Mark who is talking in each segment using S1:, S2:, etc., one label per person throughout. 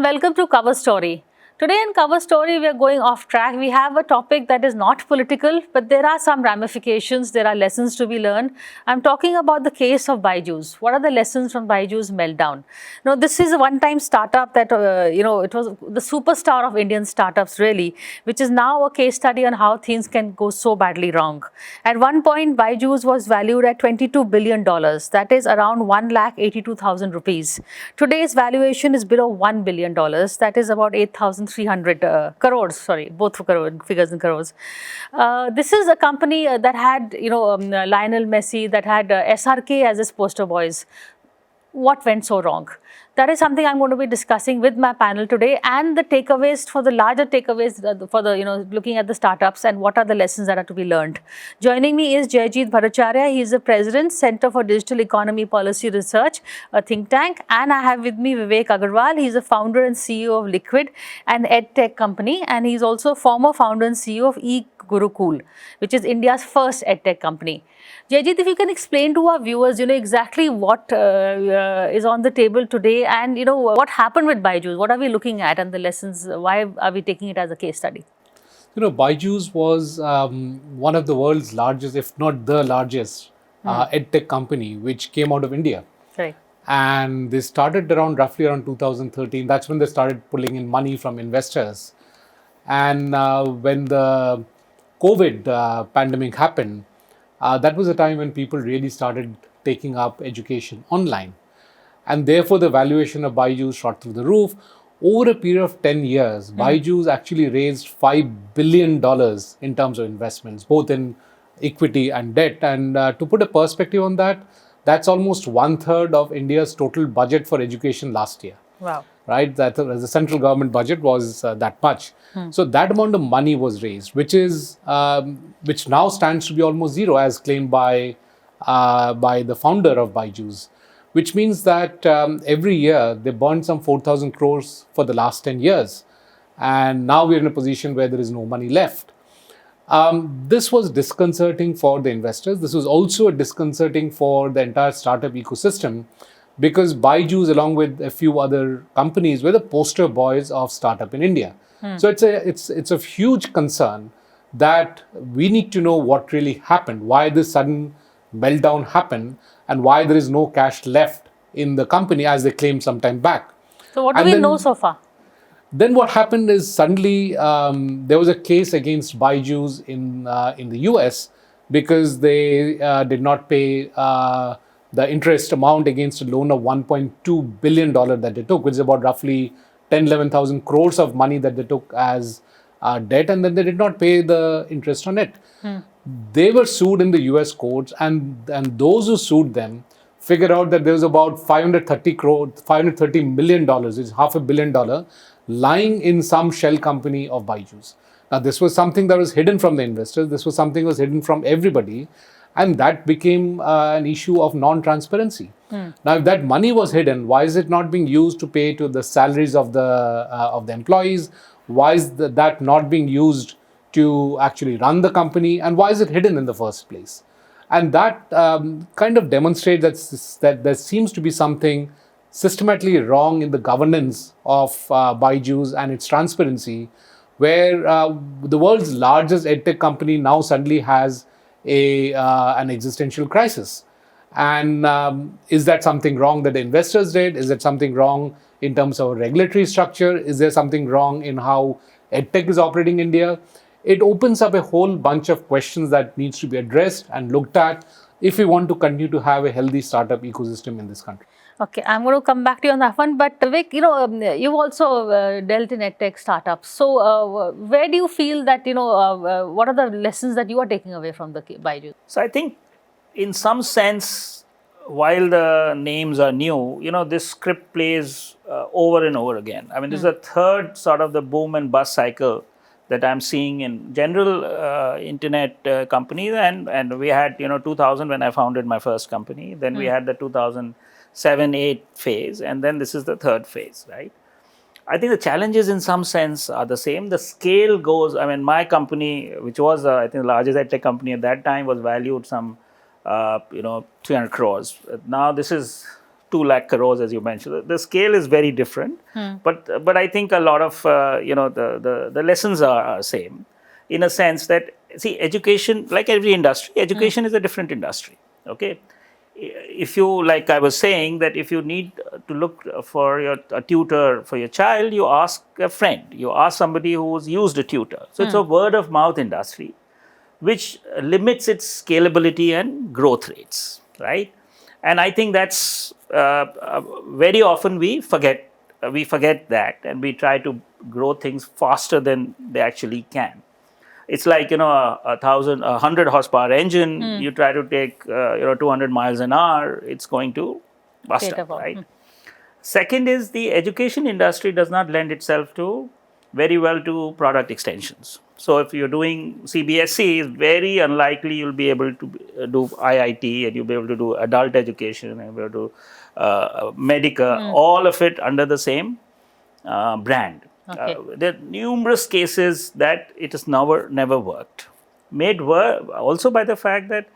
S1: welcome to Cover Story. Today in Cover Story, we are going off track. We have a topic that is not political, but there are some ramifications, there are lessons to be learned. I'm talking about the case of Byjus. What are the lessons from Byjus Meltdown? Now, this is a one-time startup that, it was the superstar of Indian startups really, which is now a case study on how things can go so badly wrong. At one point, Byjus was valued at $22 billion. That is around 1,82,000 rupees. Today's valuation is below $1 billion. That is about 8,300 crores, sorry, both figures in crores. This is a company that had, Lionel Messi, that had SRK as its poster boys. What went so wrong? That is something I'm going to be discussing with my panel today, and the takeaways, for the larger takeaways for the, looking at the startups and what are the lessons that are to be learned. Joining me is Jaijit Bhattacharya. He is the president, Center for Digital Economy Policy Research, a think tank. And I have with me Vivek Agarwal. He is the founder and CEO of Liqvid, an edtech company. And he is also former founder and CEO of eGurucool, which is India's first edtech company. Jaijit, if you can explain to our viewers, exactly what is on the table today, and what happened with Byjus, what are we looking at, and the lessons, why are we taking it as a case study?
S2: Byjus was one of the world's largest, if not the largest, edtech company, which came out of India.
S1: Right.
S2: And they started roughly around 2013. That's when they started pulling in money from investors. And when the COVID pandemic happened, that was a time when people really started taking up education online. And therefore, the valuation of Byjus shot through the roof. Over a period of 10 years, Byjus actually raised $5 billion in terms of investments, both in equity and debt. And to put a perspective on that, that's almost 1/3 of India's total budget for education last year.
S1: Wow.
S2: Right? That the central government budget was that much. So that amount of money was raised, which now stands to be almost zero, as claimed by the founder of Byjus. Which means that every year they burned some 4,000 crores for the last 10 years. And now we're in a position where there is no money left. This was disconcerting for the investors. This was also disconcerting for the entire startup ecosystem, because Byjus, along with a few other companies, were the poster boys of startup in India. So it's a huge concern that we need to know what really happened, why this sudden meltdown happened, and why there is no cash left in the company, as they claimed some time back.
S1: So what do we know so far?
S2: Then what happened is suddenly there was a case against Byjus in the US, because they did not pay the interest amount against a loan of $1.2 billion that they took, which is about roughly 11,000 crores of money that they took as debt, and then they did not pay the interest on it. They were sued in the US courts, and those who sued them figured out that there was about $530 million, which is $500 million, lying in some shell company of Byjus. Now, this was something that was hidden from the investors. This was something that was hidden from everybody. And that became an issue of non-transparency. Now, if that money was hidden, why is it not being used to pay to the salaries of the employees? Why is that not being used to actually run the company? And why is it hidden in the first place? And that kind of demonstrates that there seems to be something systematically wrong in the governance of Byjus and its transparency, where the world's largest edtech company now suddenly has an existential crisis. And is that something wrong that the investors did? Is that something wrong in terms of regulatory structure? Is there something wrong in how edtech is operating in India? It opens up a whole bunch of questions that needs to be addressed and looked at if we want to continue to have a healthy startup ecosystem in this country.
S1: Okay, I'm going to come back to you on that one. But Vivek, you've also dealt in edtech startups. So where do you feel that, what are the lessons that you are taking away from the Byjus?
S3: So I think in some sense, while the names are new, this script plays over and over again. I mean, this is the third sort of the boom and bust cycle that I'm seeing in general internet companies. And we had, 2000 when I founded my first company. Then we had the 2007-8 phase. And then this is the third phase, right? I think the challenges in some sense are the same. The scale goes, I mean, my company, which was, I think, the largest edtech company at that time, was valued some, 300 crores. Now this is 2 lakh crores, as you mentioned. The scale is very different, but I think a lot of the lessons are same, in a sense that, see, education, like every industry, education is a different industry. Okay, if you, like I was saying, that if you need to look for a tutor for your child, you ask a friend, you ask somebody who's used a tutor. So it's a word of mouth industry, which limits its scalability and growth rates, right? And I think that's very often we forget that, and we try to grow things faster than they actually can. It's like, a 100 horsepower engine. You try to take 200 miles an hour, it's going to bust up, right? Second is, the education industry does not lend itself very well to product extensions. So if you're doing CBSE, it's very unlikely you'll be able to do IIT, and you'll be able to do adult education, and you'll be able to do Medica, all of it under the same brand.
S1: Okay.
S3: There are numerous cases that it has never worked. Made work also by the fact that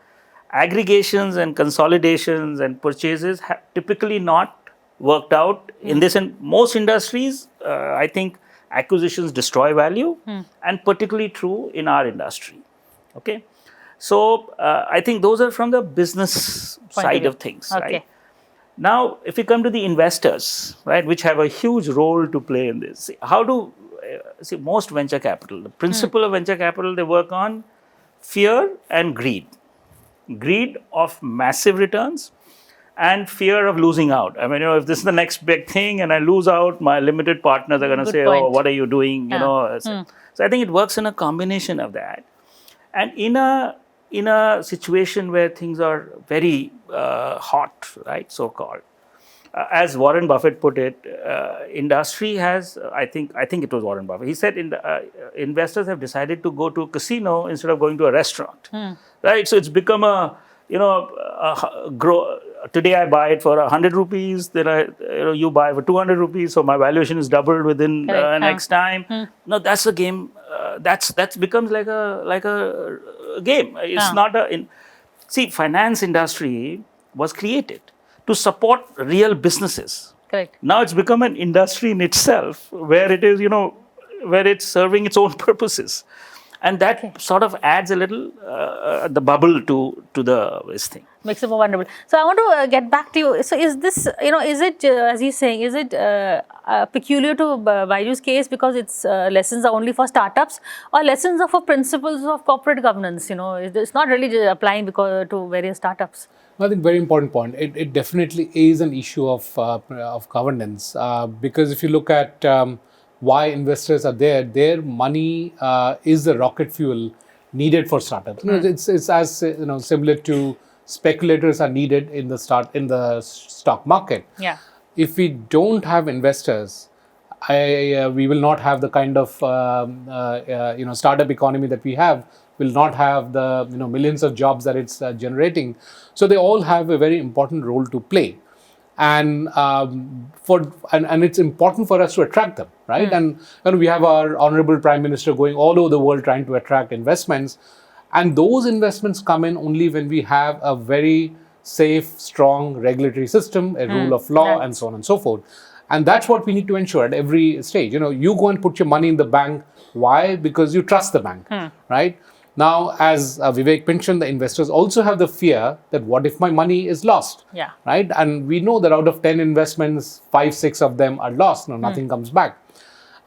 S3: aggregations and consolidations and purchases have typically not worked out in this. In most industries, I think acquisitions destroy value, and particularly true in our industry. Okay, so I think those are from the business side of things, right? Now, if we come to the investors, right, which have a huge role to play in this, how do most venture capital, the principle of venture capital, they work on fear and greed. Greed of massive returns and fear of losing out. I mean, if this is the next big thing and I lose out, my limited partners are going to say,
S1: point.
S3: "Oh, what are you doing?" So I think it works in a combination of that, and in a situation where things are very hot, right, so-called. As Warren Buffett put it, industry has, I think it was Warren Buffett, he said investors have decided to go to a casino instead of going to a restaurant, right? So it's become today I buy it for 100 rupees, then you buy for 200 rupees, so my valuation is doubled within next time. No, that's a game. That becomes like a game. It's not see, finance industry was created to support real businesses.
S1: Correct.
S3: Now it's become an industry in itself, where it is, where it's serving its own purposes, and that sort of adds a little the bubble to this thing.
S1: Makes it more wonderful. So I want to get back to you. So is this, is it, as he's saying, is it peculiar to Byju's case because its lessons are only for startups, or lessons are for principles of corporate governance? It's not really applying to various startups.
S2: I think very important point. It definitely is an issue of governance, because if you look at why investors are there, their money is the rocket fuel needed for startups. It's as similar to speculators are needed in the stock market.
S1: Yeah.
S2: If we don't have investors, we will not have the kind of startup economy that we have. Will not have the millions of jobs that it's generating. So they all have a very important role to play, and it's important for us to attract them, right? And we have our honorable Prime Minister going all over the world trying to attract investments, and those investments come in only when we have a very safe, strong regulatory system, a rule of law, and so on and so forth. And that's what we need to ensure at every stage. You go and put your money in the bank. Why? Because you trust the bank, right? Now, as Vivek mentioned, the investors also have the fear that what if my money is lost, right? And we know that out of 10 investments, 5, 6 of them are lost. Nothing comes back.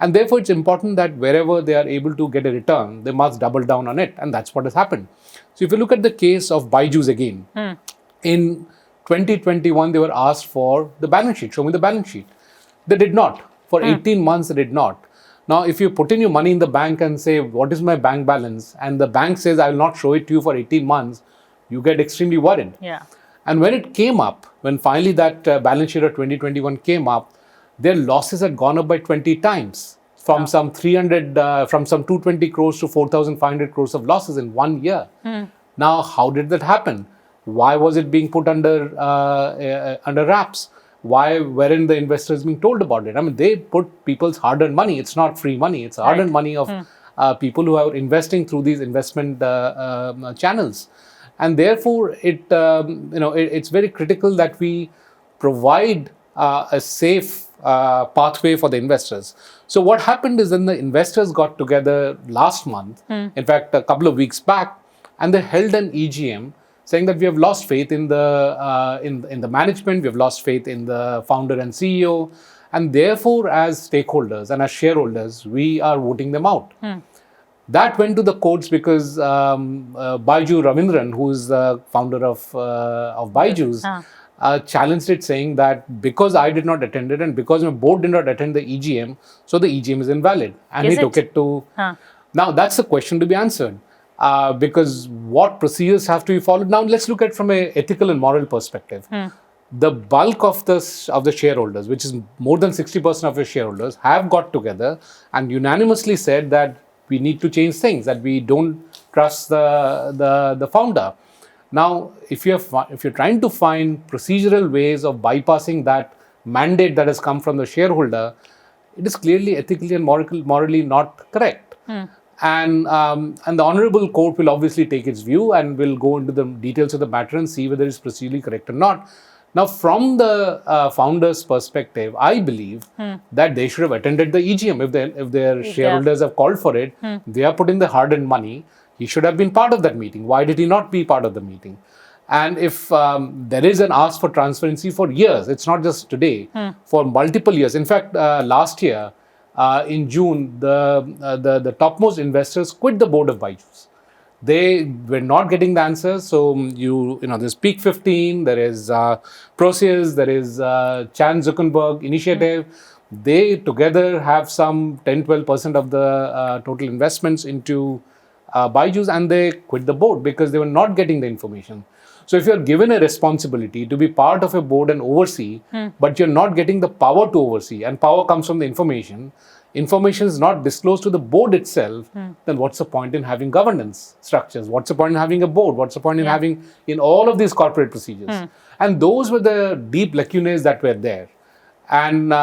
S2: And therefore, it's important that wherever they are able to get a return, they must double down on it. And that's what has happened. So if you look at the case of Byju's again, in 2021, they were asked for the balance sheet. Show me the balance sheet. They did not. For 18 months, they did not. Now, if you put in your money in the bank and say, what is my bank balance? And the bank says, I will not show it to you for 18 months, you get extremely worried.
S1: Yeah.
S2: And when it came up, when finally that balance sheet of 2021 came up, their losses had gone up by 20 times from some 220 crores to 4,500 crores of losses in 1 year. Now, how did that happen? Why was it being put under wraps? Why weren't the investors being told about it? I mean, they put people's hard-earned money. It's not free money. It's hard-earned money of people who are investing through these investment channels. And therefore, it's very critical that we provide a safe pathway for the investors. So what happened is then the investors got together last month, in fact, a couple of weeks back, and they held an EGM saying that we have lost faith in the management, we have lost faith in the founder and CEO, and therefore, as stakeholders and as shareholders, we are voting them out. That went to the courts because Byju Ravindran, who is the founder of Byju's, challenged it, saying that because I did not attend it and because my board did not attend the EGM, so the EGM is invalid. And he took it to... Now, that's the question to be answered. Because what procedures have to be followed? Now, let's look at from an ethical and moral perspective. The bulk of the shareholders, which is more than 60% of your shareholders, have got together and unanimously said that we need to change things, that we don't trust the founder. Now, if you're trying to find procedural ways of bypassing that mandate that has come from the shareholder, it is clearly ethically and morally not correct. And the Honorable Court will obviously take its view and will go into the details of the matter and see whether it's procedurally correct or not. Now, from the founder's perspective, I believe that they should have attended the EGM. If their shareholders have called for it, they have put in the hard-earned money. He should have been part of that meeting. Why did he not be part of the meeting? And if there is an ask for transparency for years, it's not just today, for multiple years. In fact, last year, in June, the topmost investors quit the board of Byju's. They were not getting the answers. So, there's Peak 15, there is Proceus, there is Chan Zuckerberg Initiative. They together have some 10-12% of the total investments into Byju's, and they quit the board because they were not getting the information. So, if you're given a responsibility to be part of a board and oversee, but you're not getting the power to oversee, and power comes from the information is not disclosed to the board itself, then what's the point in having governance structures? What's the point in having a board? What's the point in having in all of these corporate procedures? And those were the deep lacunae that were there. And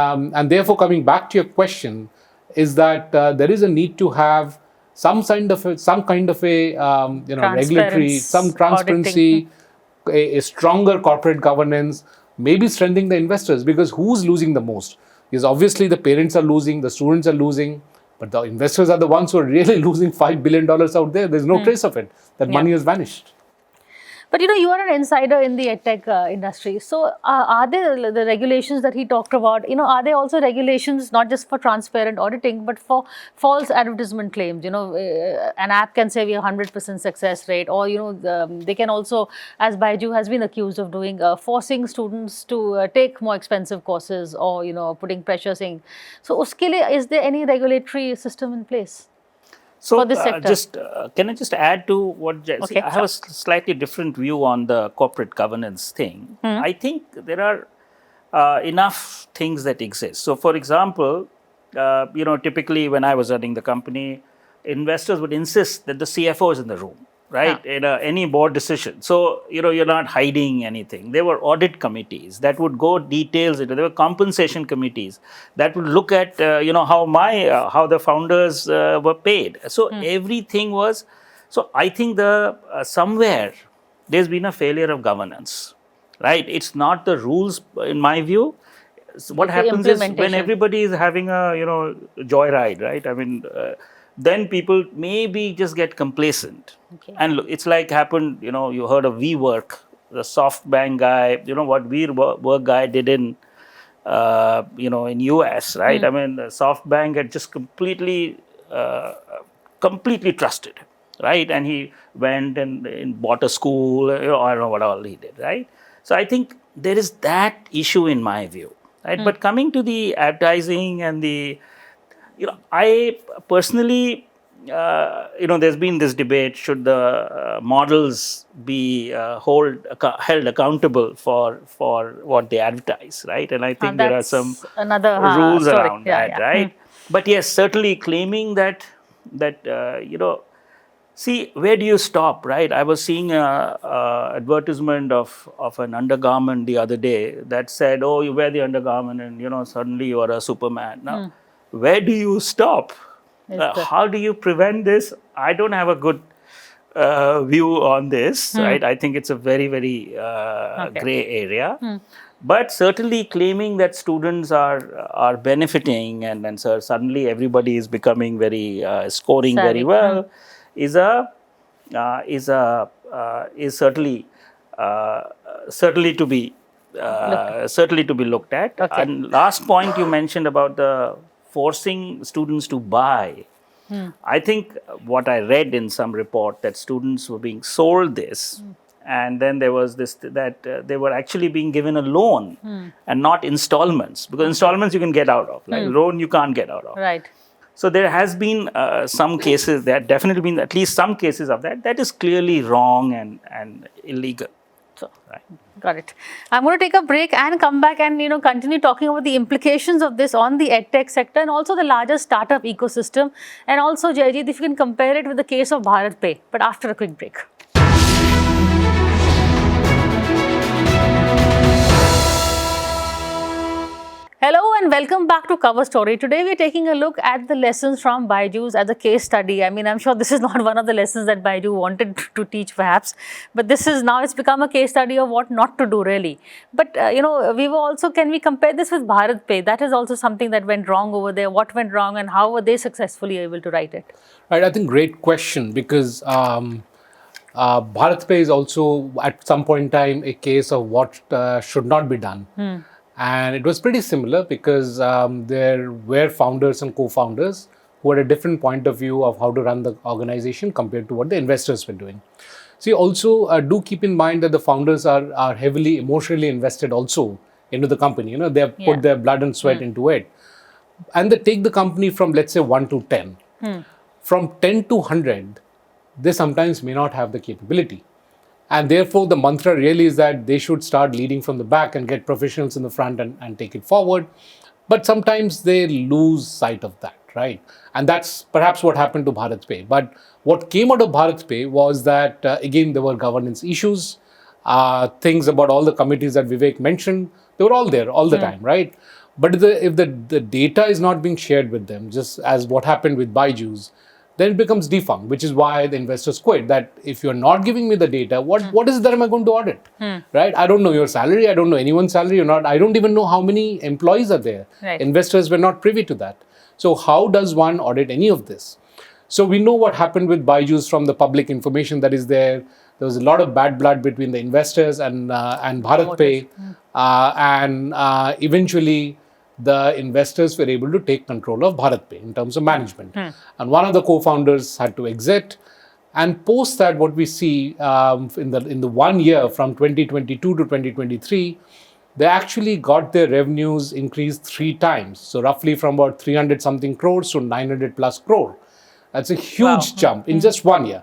S2: therefore, coming back to your question, is that there is a need to have some kind of a regulatory, some transparency, a stronger corporate governance, maybe strengthening the investors, because who's losing the most? Because obviously the parents are losing, the students are losing, but the investors are the ones who are really losing $5 billion out there. There's no trace of it. That money has vanished.
S1: But you are an insider in the edtech industry. So are there the regulations that he talked about, are there also regulations not just for transparent auditing, but for false advertisement claims? An app can say we have 100% success rate, or, they can also, as Byju has been accused of doing, forcing students to take more expensive courses, or, putting pressure saying. So, uske liye, is there any regulatory system in place?
S3: So,
S1: for this sector?
S3: Can I just add to what
S1: Okay,
S3: I have a slightly different view on the corporate governance thing. I think there are enough things that exist. So, for example, typically when I was running the company, investors would insist that the CFO is in the room, right? In any board decision. So, you're not hiding anything. There were audit committees that would go details into. There were compensation committees that would look at, how the founders were paid. So, everything was. So, I think somewhere there's been a failure of governance, right? It's not the rules, in my view. So what happens is when everybody is having a, joyride, right? I mean, then people maybe just get complacent. Okay. And it's like happened, you heard of WeWork, the SoftBank guy, what WeWork guy did in US, right? I mean, SoftBank had just completely trusted, right? And he went and bought a school, I don't know what all he did, right? So I think there is that issue in my view, right? But coming to the advertising and the, I personally, there's been this debate, should the models be held accountable for what they advertise, right? And I think there are some rules around that, right? But yes, certainly claiming that see, where do you stop, right? I was seeing a advertisement of an undergarment the other day that said, oh, you wear the undergarment and, suddenly you are a Superman. Now, where do you stop? How do you prevent this? I don't have a good view on this, right? I think it's a very, very gray area. But certainly claiming that students are benefiting and so suddenly everybody is becoming very scoring very well is certainly to be looked at.
S1: Okay.
S3: And last point you mentioned about the forcing students to buy. I think what I read in some report that students were being sold this, and then there was this that they were actually being given a loan and not installments, because installments you can get out of, like loan you can't get out of.
S1: Right.
S3: So there has been some cases, there definitely been at least some cases of that is clearly wrong and illegal.
S1: So, right. Got it. I'm going to take a break and come back and continue talking about the implications of this on the edtech sector and also the larger startup ecosystem. And also, Jaijit, if you can compare it with the case of BharatPe, but after a quick break. Hello and welcome back to Cover Story. Today we are taking a look at the lessons from Byju's as a case study. I mean, I'm sure this is not one of the lessons that Byju wanted to teach perhaps, but this is now it's become a case study of what not to do really. But we were also, can we compare this with BharatPe? That is also something that went wrong over there. What went wrong and how were they successfully able to write it?
S2: Right, I think great question, because BharatPe is also at some point in time a case of what should not be done. And it was pretty similar because there were founders and co-founders who had a different point of view of how to run the organization compared to what the investors were doing. See, also do keep in mind that the founders are heavily emotionally invested also into the company. They have put their blood and sweat into it. And they take the company from, let's say, 1 to 10. From 10 to 100, they sometimes may not have the capability. And therefore, the mantra really is that they should start leading from the back and get professionals in the front and take it forward. But sometimes they lose sight of that, right? And that's perhaps what happened to BharatPe. But what came out of BharatPe was that, again, there were governance issues, things about all the committees that Vivek mentioned, they were all there all the time, right? But if the data is not being shared with them, just as what happened with Byju's, then it becomes defunct, which is why the investors quit. That if you're not giving me the data, what is it that am I going to audit? Right? I don't know your salary. I don't know anyone's salary. I don't even know how many employees are there.
S1: Right.
S2: Investors were not privy to that. So how does one audit any of this? So we know what happened with Byju's from the public information that is there. There was a lot of bad blood between the investors and BharatPe. And eventually, the investors were able to take control of BharatPe in terms of management. And one of the co-founders had to exit. And post that, what we see in the 1 year from 2022 to 2023, they actually got their revenues increased 3 times. So roughly from about 300 something crores to 900 plus crore. That's a huge jump in just 1 year.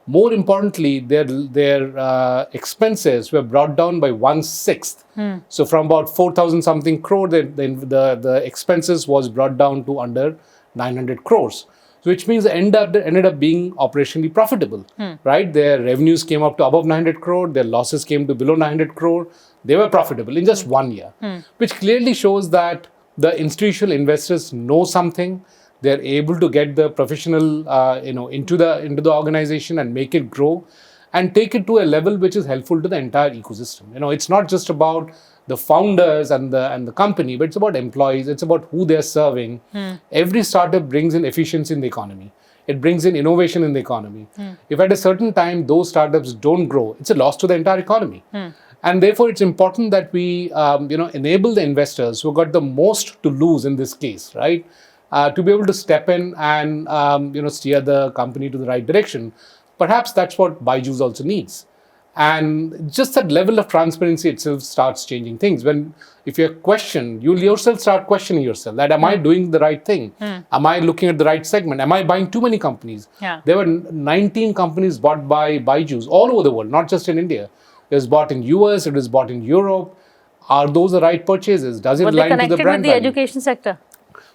S2: More importantly, their expenses were brought down by 1/6. So from about 4,000 something crore, the expenses was brought down to under 900 crores. So which means they ended up being operationally profitable, right? Their revenues came up to above 900 crore, their losses came to below 900 crore. They were profitable in just 1 year, which clearly shows that the institutional investors know something. They're able to get the professional, into the organization and make it grow, and take it to a level which is helpful to the entire ecosystem. It's not just about the founders and the company, but it's about employees. It's about who they're serving. Every startup brings in efficiency in the economy. It brings in innovation in the economy. If at a certain time those startups don't grow, it's a loss to the entire economy. And therefore, it's important that we, enable the investors who got the most to lose in this case, right? To be able to step in and steer the company to the right direction. Perhaps that's what Byju's also needs. And just that level of transparency itself starts changing things. If you're questioned, you'll yourself start questioning yourself that am I doing the right thing? Am I looking at the right segment? Am I buying too many companies? There were 19 companies bought by Byju's all over the world, not just in India. It was bought in US, it was bought in Europe. Are those the right purchases? Does it align to the brand
S1: connected with the
S2: value?
S1: education sector?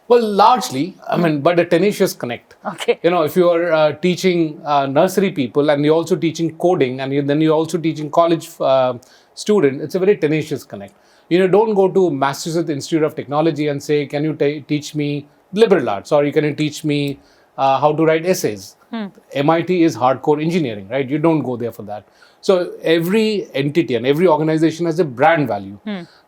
S2: Well, largely, but a tenacious connect.
S1: Okay.
S2: If you are teaching nursery people and you're also teaching coding and then you're also teaching college student, it's a very tenacious connect. Don't go to Massachusetts Institute of Technology and say, can you teach me liberal arts, or can you teach me how to write essays? MIT is hardcore engineering, right? You don't go there for that. So every entity and every organization has a brand value.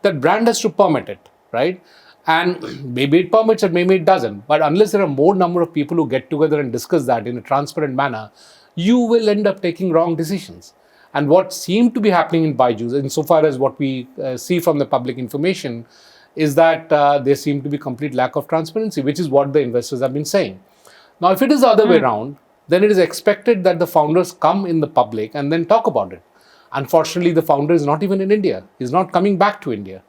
S2: That brand has to permit it, right? And maybe it permits it, maybe it doesn't. But unless there are more number of people who get together and discuss that in a transparent manner, you will end up taking wrong decisions. And what seemed to be happening in Byju's, insofar as what we see from the public information, is that there seemed to be complete lack of transparency, which is what the investors have been saying. Now, if it is the other way around, then it is expected that the founders come in the public and then talk about it. Unfortunately, the founder is not even in India. He's not coming back to India.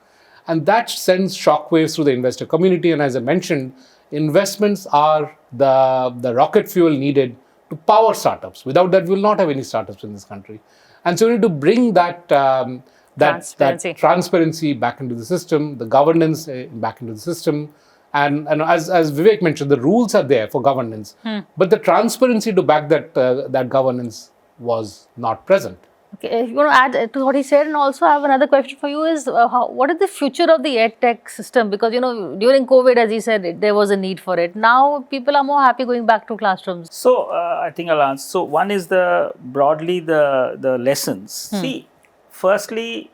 S2: And that sends shockwaves through the investor community. And as I mentioned, investments are the rocket fuel needed to power startups. Without that, we will not have any startups in this country. And so we need to bring that transparency back into the system, the governance back into the system. And as Vivek mentioned, the rules are there for governance, but the transparency to back that governance was not present.
S1: Okay, if you want to add to what he said, and also I have another question for you is, what is the future of the EdTech system? Because, during COVID, as he said, there was a need for it. Now, people are more happy going back to classrooms.
S3: So, I think I'll answer. So, one is broadly the lessons. See, firstly,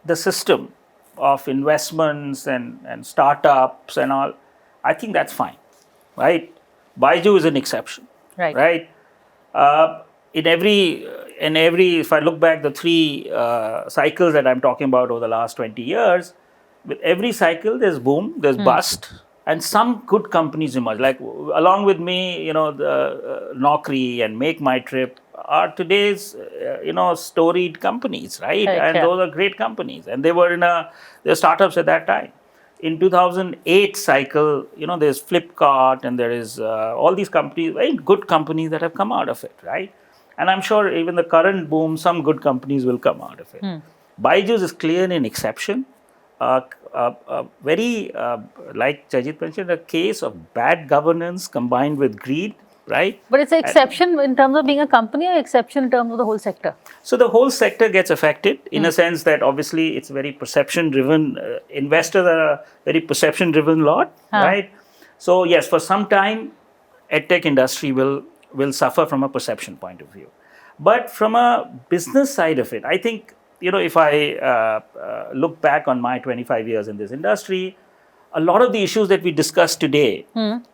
S3: the system of investments and startups and all, I think that's fine, right? Byju is an exception, right? In every, if I look back the 3 cycles that I'm talking about over the last 20 years, with every cycle there's boom, there's bust, and some good companies emerge. Like along with me, the Naukri and Make My Trip are today's, storied companies, right? And those are great companies, and they were they're startups at that time. In 2008 cycle, there's Flipkart and there is all these companies, very good companies that have come out of it, right? And I'm sure even the current boom, some good companies will come out of it. Byju's is clearly an exception. Very, like Jaijit mentioned, a case of bad governance combined with greed, right?
S1: But it's an exception in terms of being a company, or exception in terms of the whole sector?
S3: So the whole sector gets affected in a sense that obviously it's very perception-driven. Investors are a very perception-driven lot, right? So yes, for some time, EdTech industry will suffer from a perception point of view. But from a business side of it, I think, if I look back on my 25 years in this industry, a lot of the issues that we discussed today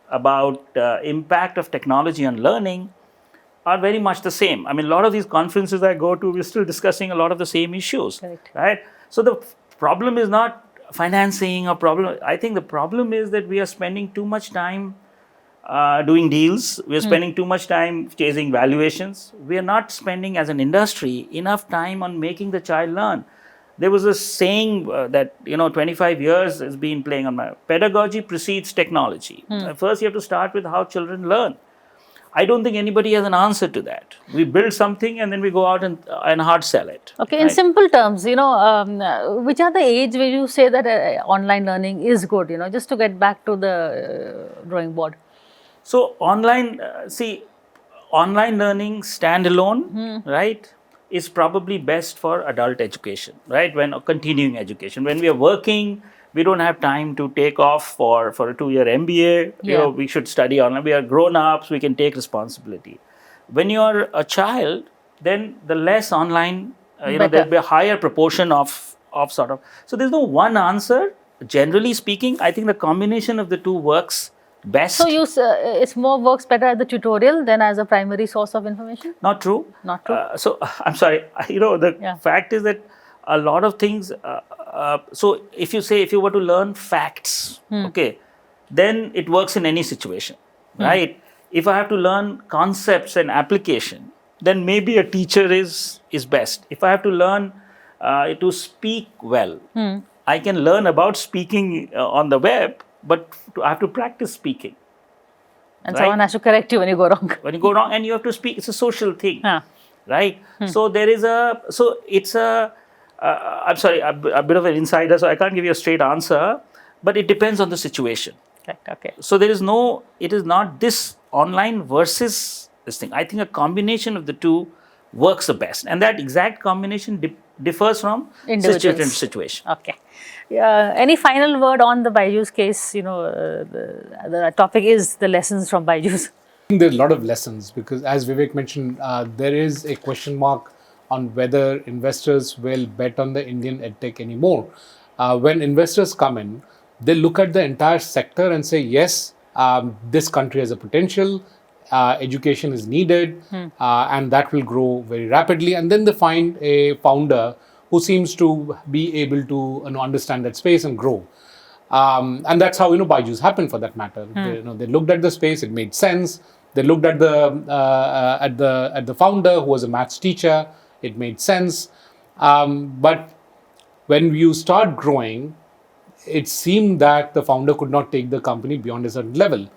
S3: about impact of technology on learning are very much the same. I mean, a lot of these conferences I go to, we're still discussing a lot of the same issues, right? So the problem is not financing or problem. I think the problem is that we are spending too much time doing deals. We're spending too much time chasing valuations. We are not spending as an industry enough time on making the child learn. There was a saying that, 25 years has been playing on my pedagogy precedes technology. First, you have to start with how children learn. I don't think anybody has an answer to that. We build something and then we go out and hard sell it.
S1: Okay, right? In simple terms, which are the age where you say that online learning is good, just to get back to the drawing board?
S3: So online learning standalone, right, is probably best for adult education, right? Continuing education. When we are working, we don't have time to take off for a 2-year MBA. We should study online. We are grown-ups. We can take responsibility. When you are a child, then the less online, there'll be a higher proportion of sort of. So there's no one answer. Generally speaking, I think the combination of the two works best.
S1: So it's works better as a tutorial than as a primary source of information?
S3: Not true.
S1: Not true.
S3: So I'm sorry. The fact is that a lot of things. So if you were to learn facts, okay, then it works in any situation, right? If I have to learn concepts and application, then maybe a teacher is best. If I have to learn to speak well, I can learn about speaking on the web. But I have to practice speaking.
S1: And someone has to correct you when you go wrong.
S3: When you go wrong and you have to speak, it's a social thing, right? So it's I'm sorry, a bit of an insider, so I can't give you a straight answer, but it depends on the situation.
S1: Okay.
S3: So it is not this online versus this thing. I think a combination of the two works the best. And that exact combination differs from situation to situation.
S1: Okay. Any final word on the Byju's case? The topic is the lessons from Byju's.
S2: think there's a lot of lessons because, as Vivek mentioned, there is a question mark on whether investors will bet on the Indian edtech anymore. When investors come in, they look at the entire sector and say, yes, this country has a potential, education is needed, and that will grow very rapidly. And then they find a founder who seems to be able to understand that space and grow. And that's how Byju's happened, for that matter. They looked at the space; it made sense. They looked at the founder, who was a maths teacher. It made sense. But when you start growing, it seemed that the founder could not take the company beyond a certain level.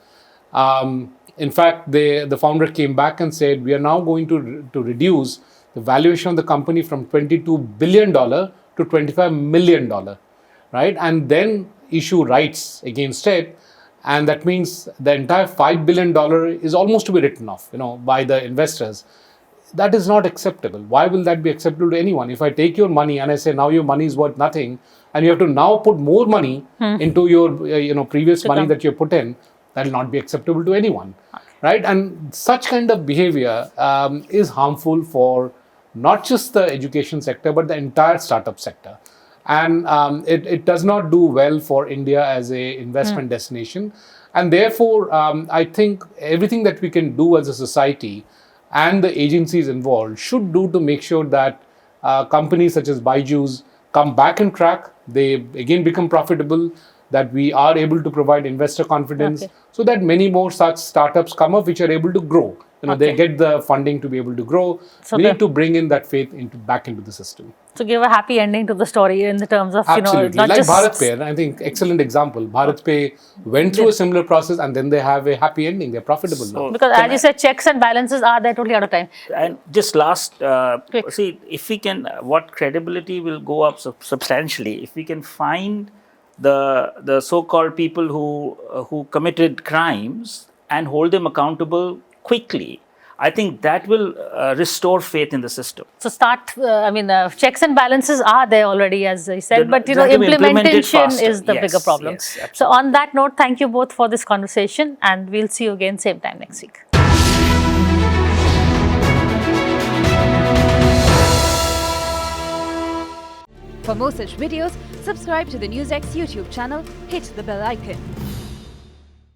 S2: In fact, the founder came back and said, we are now going to reduce the valuation of the company from $22 billion to $25 million, right? And then issue rights against it. And that means the entire $5 billion is almost to be written off, by the investors. That is not acceptable. Why will that be acceptable to anyone? If I take your money and I say now your money is worth nothing, and you have to now put more money into your previous money that you put in, that will not be acceptable to anyone, right? And such kind of behavior is harmful for not just the education sector but the entire startup sector, and it does not do well for India as a investment destination. And therefore, I think everything that we can do as a society and the agencies involved should do to make sure that companies such as Byju's come back on track, they again become profitable, that we are able to provide investor confidence, so that many more such startups come up which are able to grow. They get the funding to be able to grow. So we need to bring in that faith back into the system.
S1: So give a happy ending to the story in the terms of,
S2: Absolutely.
S1: not
S2: like
S1: just
S2: BharatPe, I think excellent example. BharatPe went through a similar process and then they have a happy ending. They're profitable now.
S1: Because as you said, checks and balances are there, totally out of time.
S3: And just last, see, if we can, what credibility will go up substantially if we can find the so-called people who committed crimes and hold them accountable quickly. I think that will restore faith in the system.
S1: So checks and balances are there already, as I said, but implementation is the bigger problem.
S3: Yes,
S1: so on that note, thank you both for this conversation, and we'll see you again same time next week.
S4: For more such videos, subscribe to the NewsX YouTube channel, hit the bell icon.